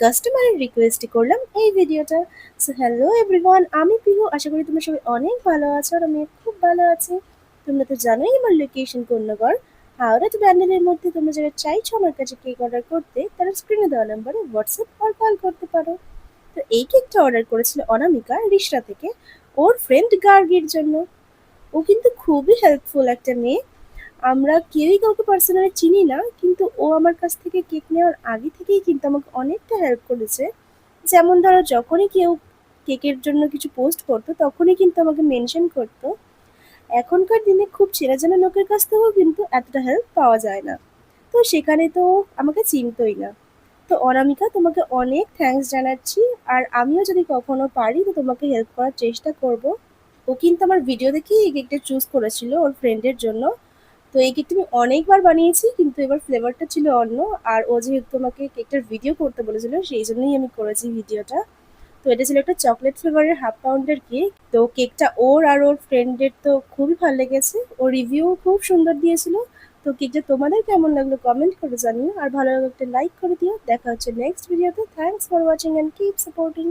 কাস্টমারের রিকোয়েস্টে করলাম এই ভিডিওটা। সো হ্যালো এভরিওয়ান, আমি পিহু। আশা করি তোমরা সবাই অনেক ভালো আছো আর আমি খুব ভালো আছি। তোমরা তো জানোই আমার লোকেশন কোন্নগর, হাওড়া টু ব্যান্ডেলের মধ্যে। তোমরা যারা চাইছো আমার কাছে কেক অর্ডার করতে, তারা স্ক্রিনে দেওয়া নাম্বারে হোয়াটসঅ্যাপ আর কল করতে পারো। তো এই কেকটা অর্ডার করেছিল অনামিকা রিশরা থেকে, ওর ফ্রেন্ড গার্গির জন্য। ও কিন্তু খুবই হেল্পফুল একটা মেয়ে। আমরা কেউই কাউকে পার্সোনালি চিনি না, কিন্তু ও আমার কাছ থেকে কেক নেওয়ার আগে থেকেই কিন্তু আমাকে অনেকটা হেল্প করেছে। যেমন ধরো, যখনই কেউ কেকের জন্য কিছু পোস্ট করতো তখনই কিন্তু আমাকে মেনশন করতো। এখনকার দিনে খুব চেনা জানা লোকের কাছ থেকেও কিন্তু এতটা হেল্প পাওয়া যায় না। তো সেখানে তো ও আমাকে চিনতোই না। তো অনামিকা, তোমাকে অনেক থ্যাঙ্কস জানাচ্ছি। আর আমিও যদি কখনো পারি তো তোমাকে হেল্প করার চেষ্টা করব। ও কিন্তু আমার ভিডিও দেখেই এই কেকটা চুজ করেছিল ওর ফ্রেন্ডের জন্য। তো এই কেকটা আমি অনেকবার বানিয়েছি, কিন্তু এবার ফ্লেভারটা ছিল অন্য। আর ও যেহেতু আমাকে কেকটার ভিডিও করতে বলেছিল, সেই জন্যই আমি করেছি ভিডিওটা। তো এটা ছিল একটা চকলেট ফ্লেভারের হাফ পাউন্ডের কেক। তো কেকটা ওর আর ওর ফ্রেন্ডের তো খুবই ভালো লেগেছে, ও রিভিউ খুব সুন্দর দিয়েছিল। তো কেকটা তোমাদের কেমন লাগলো কমেন্ট করে জানিও, আর ভালো লাগলে একটা লাইক করে দিও। দেখা হচ্ছে নেক্সট ভিডিওতে। Thanks for watching and keep supporting.